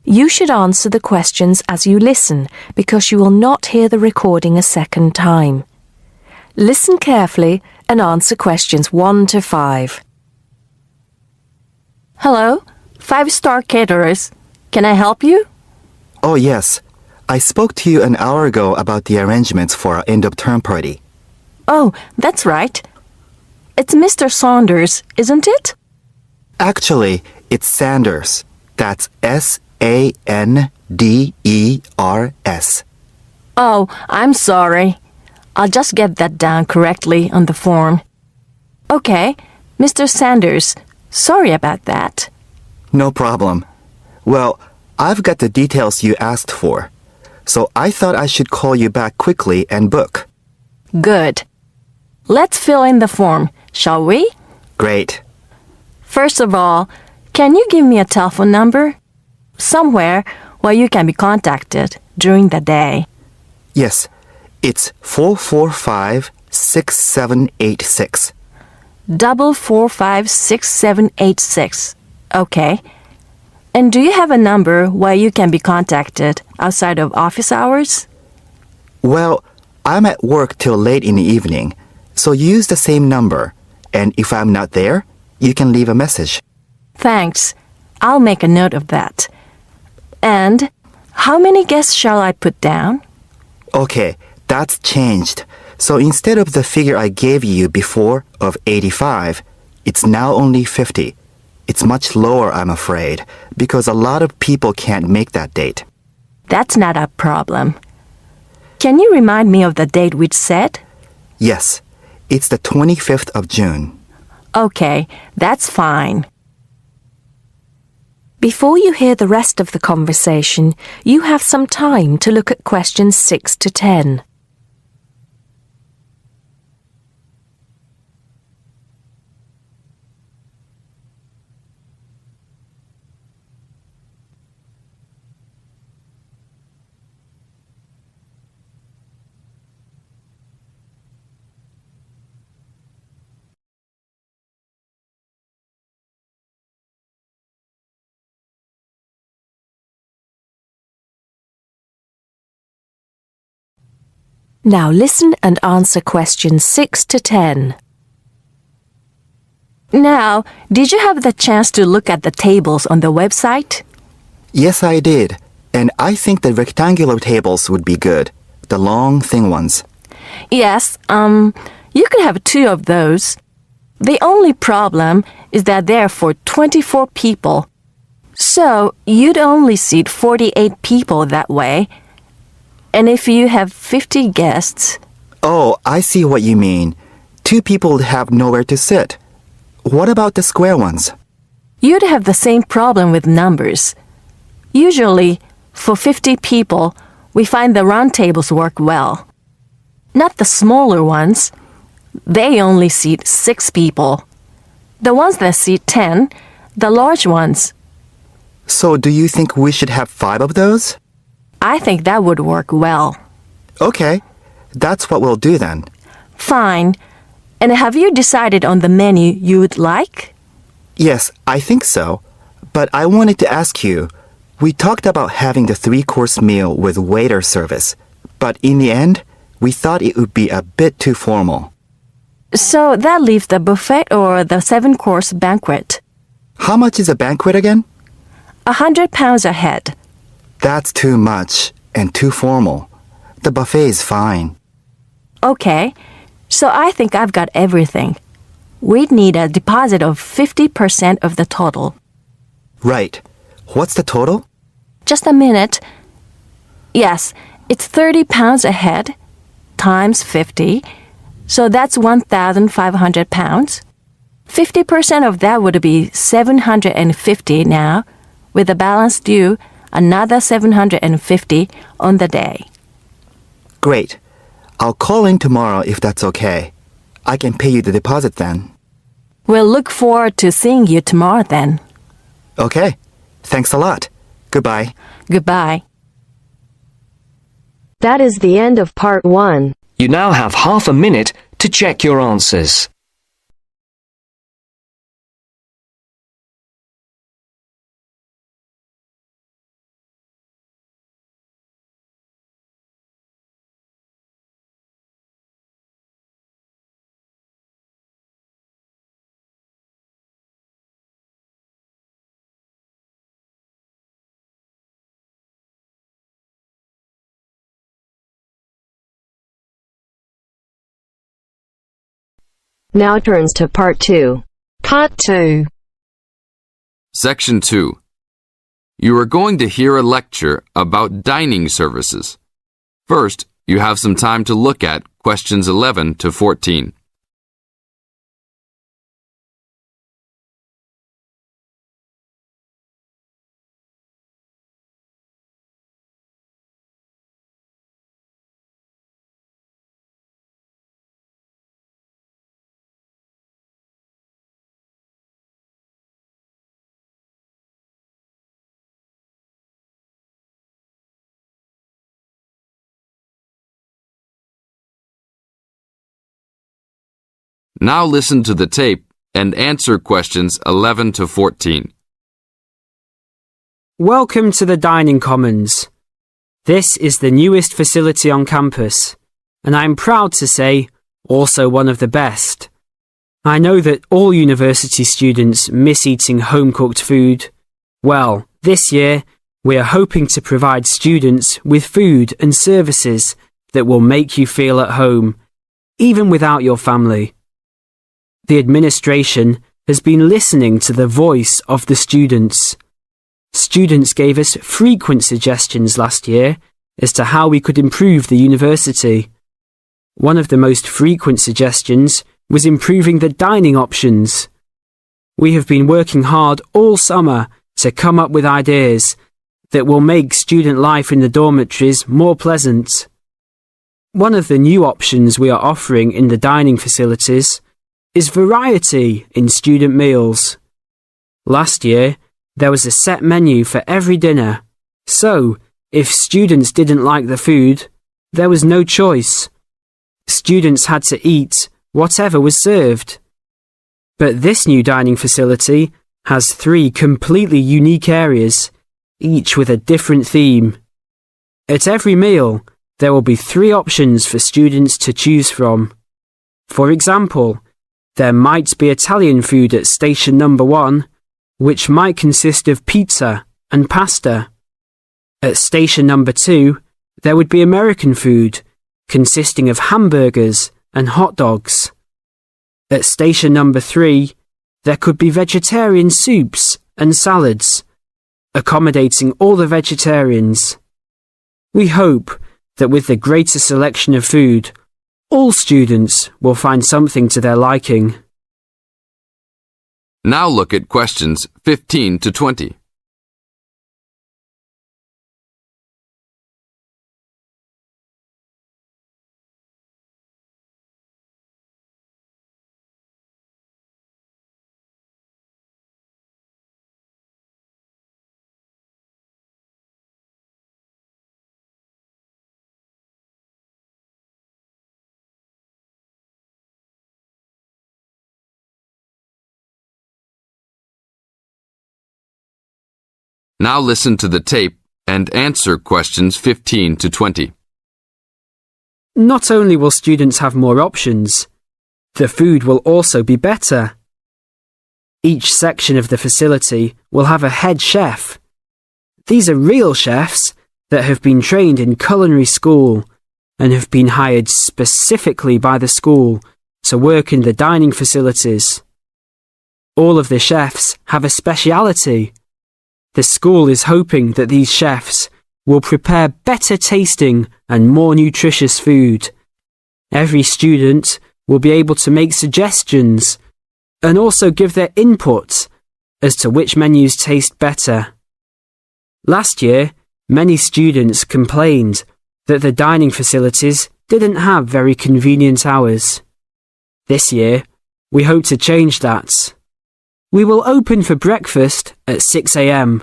You should answer the questions as you listen because you will not hear the recording a second time. Listen carefully and answer questions 1 to 5. Hello, 5-star caterers. Can I help you? Oh, yes. I spoke to you an hour ago about the arrangements for our end-of-term party. Oh, that's right. It's Mr. Saunders, isn't it? Actually, it's Sanders. That's S-A-N-D-E-R-S. Oh, I'm sorry. I'll just get that down correctly on the form. Okay, Mr. Sanders, sorry about that. No problem. Well, I've got the details you asked for, so I thought I should call you back quickly and book. Good. Let's fill in the form, shall we? Great. First of all, can you give me a telephone number? Somewhere where you can be contacted during the day. Yes, it's 445-6786. 445-6786. Okay. And do you have a number where you can be contacted outside of office hours? Well, I'm at work till late in the evening, so use the same number. And if I'm not there, you can leave a message. Thanks. I'll make a note of that. And how many guests shall I put down? Okay, that's changed. So instead of the figure I gave you before of 85, it's now only 50. It's much lower, I'm afraid, because a lot of people can't make that date. That's not a problem. Can you remind me of the date we'd set? Yes, it's the 25th of June. Okay, that's fine. Before you hear the rest of the conversation, you have some time to look at questions 6 to 10. Now listen and answer questions 6 to 10. Now, did you have the chance to look at the tables on the website? Yes, I did. And I think the rectangular tables would be good. The long, thin ones. Yes, you could have 2 of those. The only problem is that they're for 24 people. So, you'd only seat 48 people that way. And if you have 50 guests... Oh, I see what you mean. 2 people would have nowhere to sit. What about the square ones? You'd have the same problem with numbers. Usually, for 50 people, we find the round tables work well. Not the smaller ones. They only seat 6 people. The ones that seat 10, the large ones. So do you think we should have 5 of those? I think that would work well. Okay, that's what we'll do then. Fine. And have you decided on the menu you would like? Yes, I think so. But I wanted to ask you, we talked about having the 3-course meal with waiter service, but in the end, we thought it would be a bit too formal. So that leaves the buffet or the 7-course banquet. How much is a banquet again? £100 a head. That's too much and too formal. The buffet is fine. Okay, so I think I've got everything. We'd need a deposit of 50% of the total. Right. What's the total? Just a minute. Yes, it's £30 a head times 50, so that's £1,500. 50% of that would be $750 now, with the balance due another $750 on the day. Great. I'll call in tomorrow if that's okay. I can pay you the deposit then. We'll look forward to seeing you tomorrow then. Okay. Thanks a lot. Goodbye. Goodbye. That is the end of part 1. You now have half a minute to check your answers. Now turns to part 2. Part 2. Section 2. You are going to hear a lecture about dining services. First, you have some time to look at questions 11 to 14. Now listen to the tape and answer questions 11 to 14. Welcome to the Dining Commons. This is the newest facility on campus, and I'm proud to say, also one of the best. I know that all university students miss eating home-cooked food. Well, this year, we are hoping to provide students with food and services that will make you feel at home, even without your family. The administration has been listening to the voice of the students. Students gave us frequent suggestions last year as to how we could improve the university. One of the most frequent suggestions was improving the dining options. We have been working hard all summer to come up with ideas that will make student life in the dormitories more pleasant. One of the new options we are offering in the dining facilities is variety in student meals. Last year, there was a set menu for every dinner, so if students didn't like the food, there was no choice. Students had to eat whatever was served. But this new dining facility has 3 completely unique areas, each with a different theme. At every meal, there will be 3 options for students to choose from. For example, there might be Italian food at station number 1, which might consist of pizza and pasta. At station number 2, there would be American food, consisting of hamburgers and hot dogs. At station number 3, there could be vegetarian soups and salads, accommodating all the vegetarians. We hope that with the greater selection of food, all students will find something to their liking. Now look at questions 15 to 20. Now listen to the tape and answer questions 15 to 20. Not only will students have more options, the food will also be better. Each section of the facility will have a head chef. These are real chefs that have been trained in culinary school and have been hired specifically by the school to work in the dining facilities. All of the chefs have a speciality. The school is hoping that these chefs will prepare better tasting and more nutritious food. Every student will be able to make suggestions and also give their input as to which menus taste better. Last year, many students complained that the dining facilities didn't have very convenient hours. This year, we hope to change that. We will open for breakfast at 6 a.m.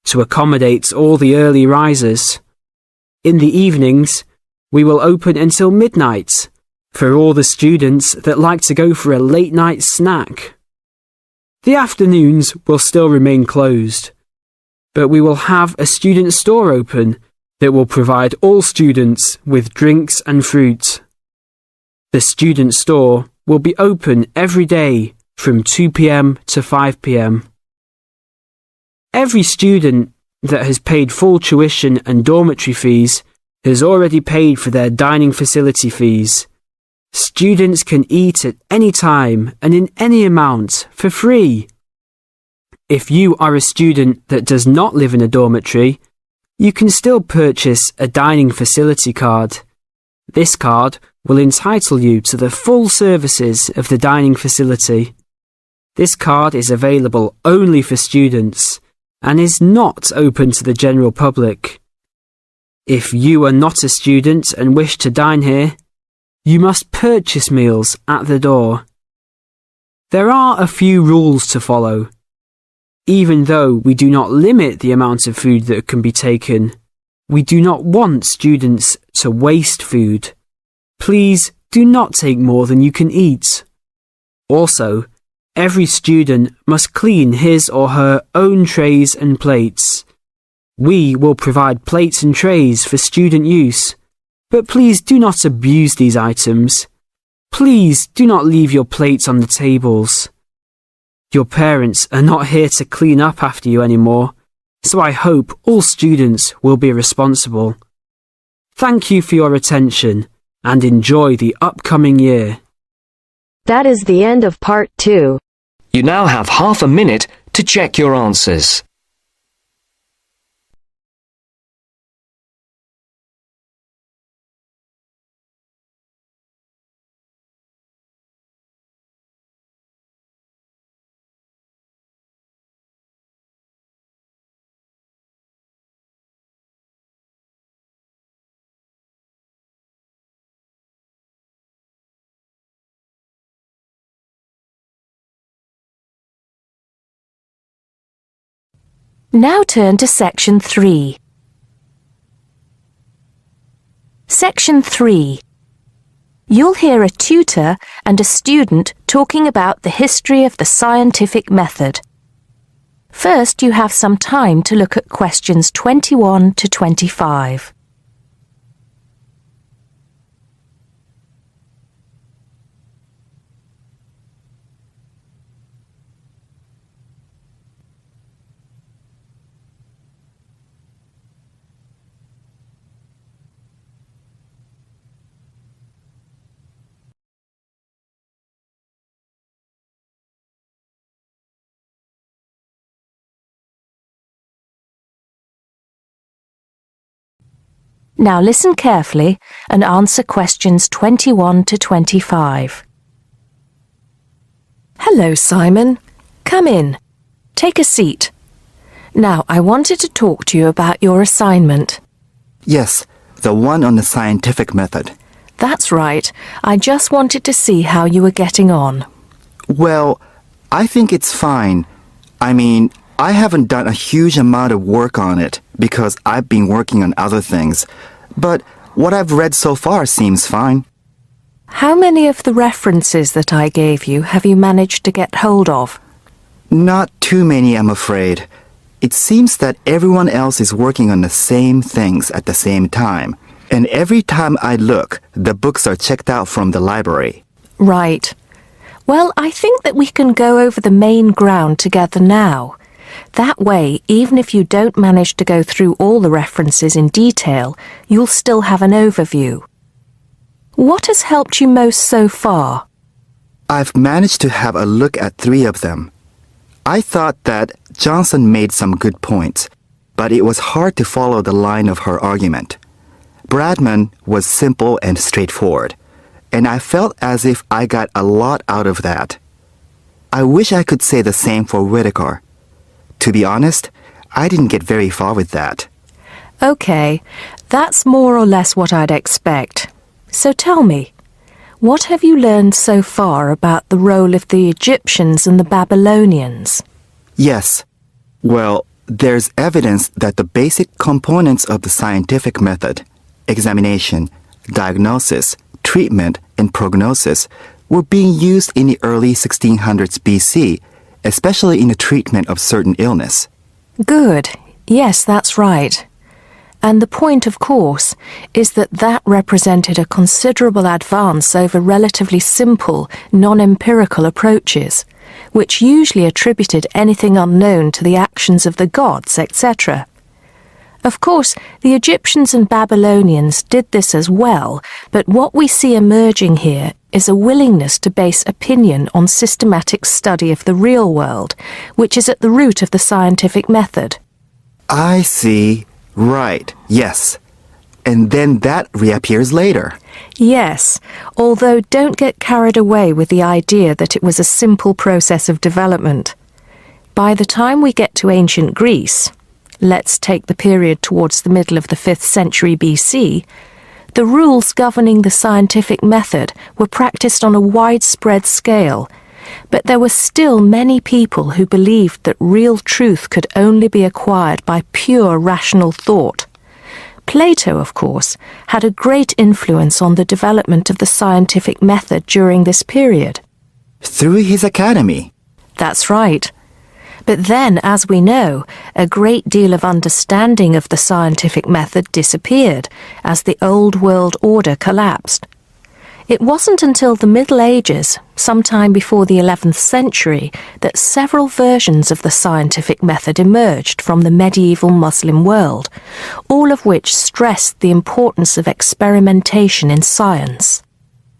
to accommodate all the early risers. In the evenings, we will open until midnight for all the students that like to go for a late night snack. The afternoons will still remain closed, but we will have a student store open that will provide all students with drinks and fruit. The student store will be open every day from 2 p.m. to 5 p.m. Every student that has paid full tuition and dormitory fees has already paid for their dining facility fees. Students can eat at any time and in any amount for free. If you are a student that does not live in a dormitory, you can still purchase a dining facility card. This card will entitle you to the full services of the dining facility. This card is available only for students and is not open to the general public. If you are not a student and wish to dine here, you must purchase meals at the door. There are a few rules to follow. Even though we do not limit the amount of food that can be taken, we do not want students to waste food. Please do not take more than you can eat. Also, every student must clean his or her own trays and plates. We will provide plates and trays for student use, but please do not abuse these items. Please do not leave your plates on the tables. Your parents are not here to clean up after you anymore, so I hope all students will be responsible. Thank you for your attention and enjoy the upcoming year. That is the end of part 2. You now have half a minute to check your answers. Now turn to Section 3. Section 3. You'll hear a tutor and a student talking about the history of the scientific method. First, you have some time to look at questions 21 to 25. Now listen carefully and answer questions 21 to 25. Hello, Simon. Come in. Take a seat. Now, I wanted to talk to you about your assignment. Yes, the one on the scientific method. That's right. I just wanted to see how you were getting on. Well, I think it's fine. I haven't done a huge amount of work on it because I've been working on other things. But what I've read so far seems fine. How many of the references that I gave you have you managed to get hold of? Not too many, I'm afraid. It seems that everyone else is working on the same things at the same time. And every time I look, the books are checked out from the library. Right. Well, I think that we can go over the main ground together now. That way, even if you don't manage to go through all the references in detail, you'll still have an overview. What has helped you most so far? I've managed to have a look at 3 of them. I thought that Johnson made some good points, but it was hard to follow the line of her argument. Bradman was simple and straightforward, and I felt as if I got a lot out of that. I wish I could say the same for Whitaker. To be honest, I didn't get very far with that. Okay, that's more or less what I'd expect. So tell me, what have you learned so far about the role of the Egyptians and the Babylonians? Yes. Well, there's evidence that the basic components of the scientific method, examination, diagnosis, treatment, and prognosis, were being used in the early 1600s BC, especially in the treatment of certain illness. Good. Yes, that's right. And the point, of course, is that that represented a considerable advance over relatively simple, non-empirical approaches, which usually attributed anything unknown to the actions of the gods, etc. Of course, the Egyptians and Babylonians did this as well, but what we see emerging here is a willingness to base opinion on systematic study of the real world, which is at the root of the scientific method. I see. Right, yes. And then that reappears later. Yes, although don't get carried away with the idea that it was a simple process of development. By the time we get to ancient Greece, let's take the period towards the middle of the 5th century BC, the rules governing the scientific method were practiced on a widespread scale, but there were still many people who believed that real truth could only be acquired by pure rational thought. Plato, of course, had a great influence on the development of the scientific method during this period. Through his academy. That's right. But then, as we know, a great deal of understanding of the scientific method disappeared as the old world order collapsed. It wasn't until the Middle Ages, sometime before the 11th century, that several versions of the scientific method emerged from the medieval Muslim world, all of which stressed the importance of experimentation in science.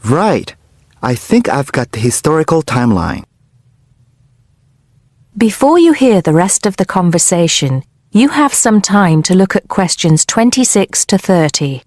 Right. I think I've got the historical timeline. Before you hear the rest of the conversation, you have some time to look at questions 26 to 30.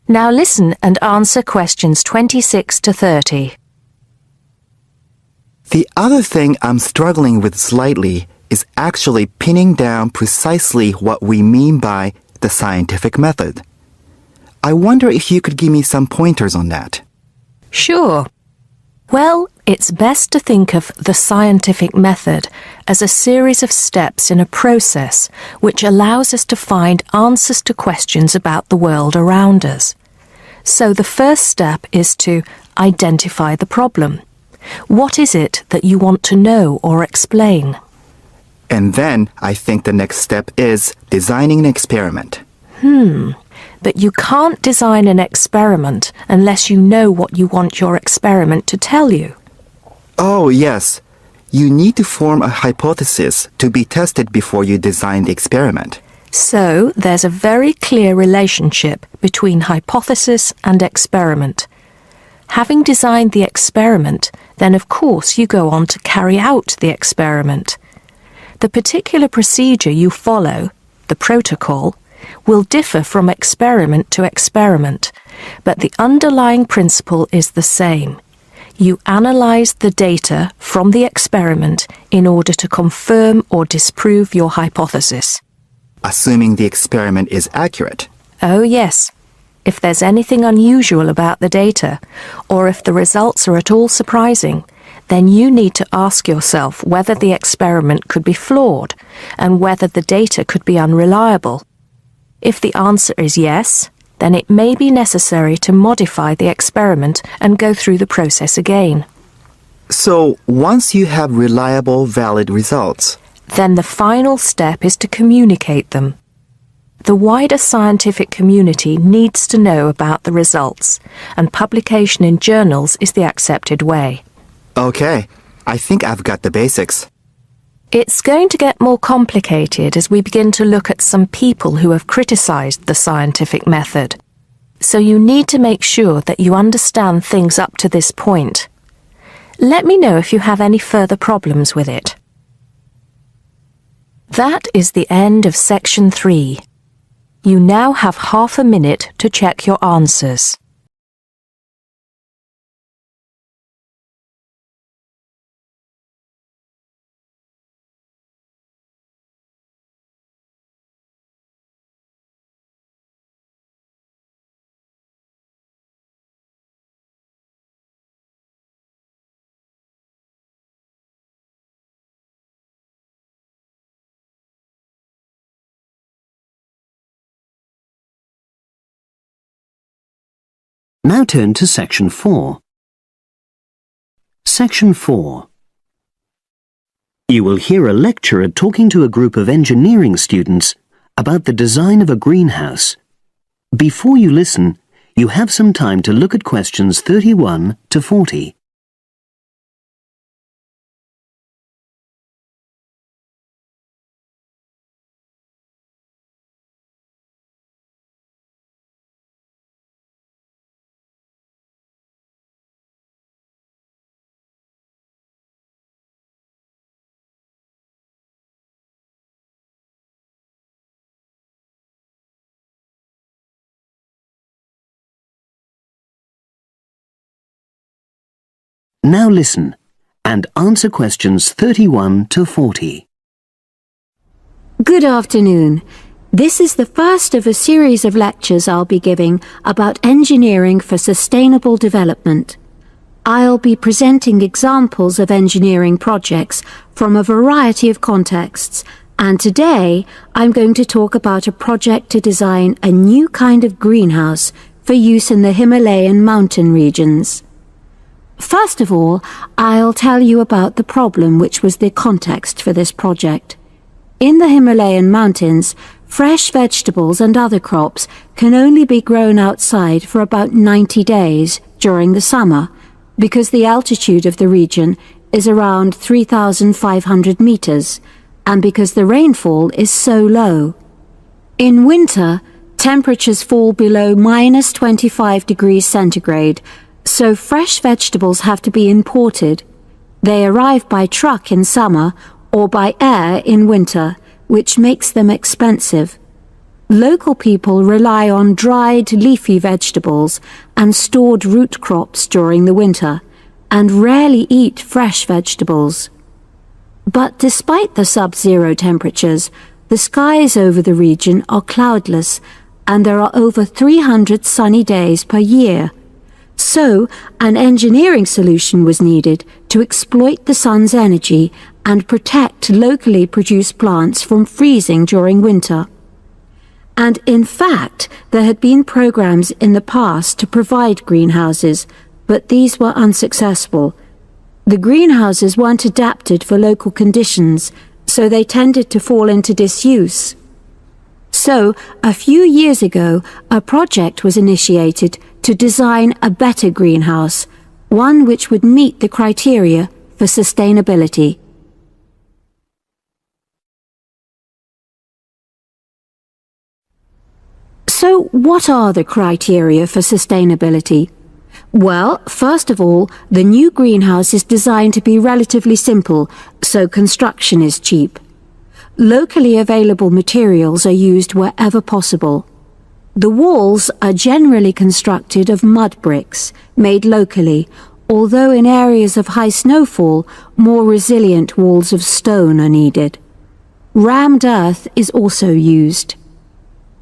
Now listen and answer questions 26 to 30. The other thing I'm struggling with slightly is actually pinning down precisely what we mean by the scientific method. I wonder if you could give me some pointers on that. Sure. Well, it's best to think of the scientific method as a series of steps in a process which allows us to find answers to questions about the world around us. So the first step is to identify the problem. What is it that you want to know or explain? And then I think the next step is designing an experiment. But you can't design an experiment unless you know what you want your experiment to tell you. Oh, yes. You need to form a hypothesis to be tested before you design the experiment. So there's a very clear relationship between hypothesis and experiment. Having designed the experiment, then of course you go on to carry out the experiment. The particular procedure you follow, the protocol, will differ from experiment to experiment, but the underlying principle is the same. You analyze the data from the experiment in order to confirm or disprove your hypothesis. Assuming the experiment is accurate. Oh yes. If there's anything unusual about the data, or if the results are at all surprising, then you need to ask yourself whether the experiment could be flawed and whether the data could be unreliable. If the answer is yes, then it may be necessary to modify the experiment and go through the process again. So, once you have reliable, valid results, then the final step is to communicate them. The wider scientific community needs to know about the results, and publication in journals is the accepted way. okay, I think I've got the basics. It's going to get more complicated as we begin to look at some people who have criticised the scientific method. So you need to make sure that you understand things up to this point. Let me know if you have any further problems with it. That is the end of section 3. You now have half a minute to check your answers. Now turn to Section 4. Section 4. You will hear a lecturer talking to a group of engineering students about the design of a greenhouse. Before you listen, you have some time to look at questions 31 to 40. Now listen and answer questions 31 to 40. Good afternoon. This is the first of a series of lectures I'll be giving about engineering for sustainable development. I'll be presenting examples of engineering projects from a variety of contexts, and today I'm going to talk about a project to design a new kind of greenhouse for use in the Himalayan mountain regions. First of all, I'll tell you about the problem which was the context for this project. In the Himalayan mountains, fresh vegetables and other crops can only be grown outside for about 90 days during the summer, because the altitude of the region is around 3,500 meters, and because the rainfall is so low. In winter, temperatures fall below minus 25 degrees centigrade, so fresh vegetables have to be imported. They arrive by truck in summer or by air in winter, which makes them expensive. Local people rely on dried leafy vegetables and stored root crops during the winter, and rarely eat fresh vegetables. But despite the sub-zero temperatures, the skies over the region are cloudless, and there are over 300 sunny days per year. So, an engineering solution was needed to exploit the sun's energy and protect locally produced plants from freezing during winter. And in fact, there had been programs in the past to provide greenhouses, but these were unsuccessful. The greenhouses weren't adapted for local conditions, so they tended to fall into disuse. So, a few years ago, a project was initiated to design a better greenhouse, one which would meet the criteria for sustainability. So, what are the criteria for sustainability? Well, first of all, the new greenhouse is designed to be relatively simple, so construction is cheap. Locally available materials are used wherever possible. The walls are generally constructed of mud bricks, made locally, although in areas of high snowfall, more resilient walls of stone are needed. Rammed earth is also used.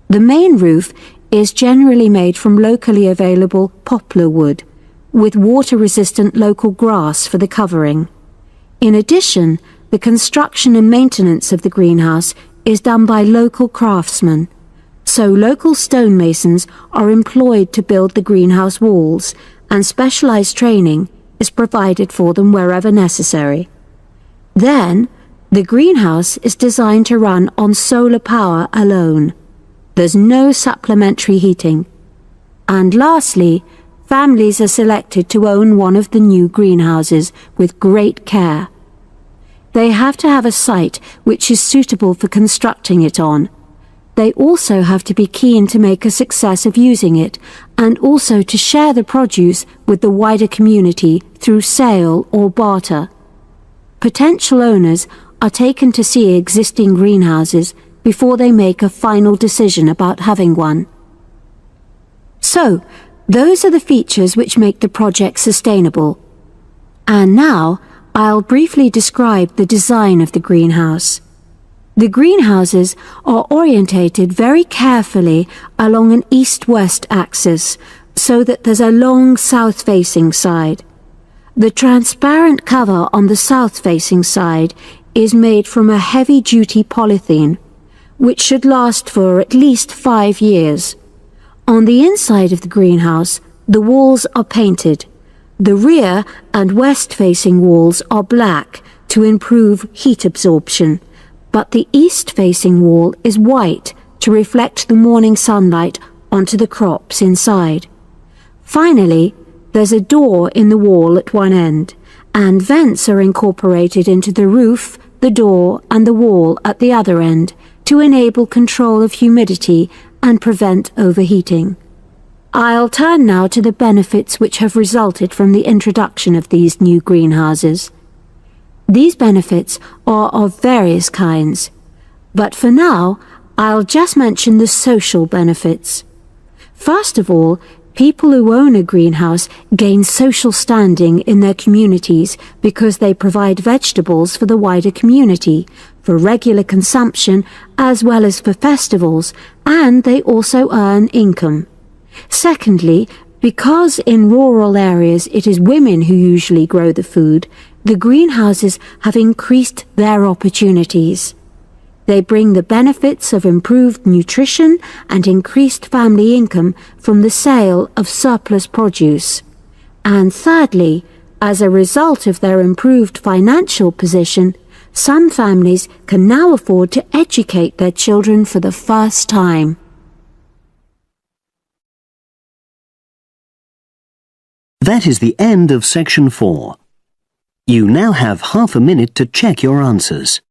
The main roof is generally made from locally available poplar wood, with water-resistant local grass for the covering. In addition, the construction and maintenance of the greenhouse is done by local craftsmen. So local stonemasons are employed to build the greenhouse walls, and specialized training is provided for them wherever necessary. Then, the greenhouse is designed to run on solar power alone. There's no supplementary heating. And lastly, families are selected to own one of the new greenhouses with great care. they have to have a site which is suitable for constructing it on. They also have to be keen to make a success of using it, and also to share the produce with the wider community through sale or barter. Potential owners are taken to see existing greenhouses before they make a final decision about having one. So, those are the features which make the project sustainable. And now, I'll briefly describe the design of the greenhouse. The greenhouses are orientated very carefully along an east-west axis, so that there's a long south-facing side. The transparent cover on the south-facing side is made from a heavy-duty polythene, which should last for at least 5 years. On the inside of the greenhouse, the walls are painted. The rear and west-facing walls are black to improve heat absorption, but the east-facing wall is white to reflect the morning sunlight onto the crops inside. Finally, there's a door in the wall at one end, and vents are incorporated into the roof, the door, and the wall at the other end to enable control of humidity and prevent overheating. I'll turn now to the benefits which have resulted from the introduction of these new greenhouses. These benefits are of various kinds, but for now, I'll just mention the social benefits. First of all, people who own a greenhouse gain social standing in their communities because they provide vegetables for the wider community, for regular consumption as well as for festivals, and they also earn income. Secondly, because in rural areas it is women who usually grow the food, the greenhouses have increased their opportunities. They bring the benefits of improved nutrition and increased family income from the sale of surplus produce. And thirdly, as a result of their improved financial position, some families can now afford to educate their children for the first time. That is the end of section 4. You now have half a minute to check your answers.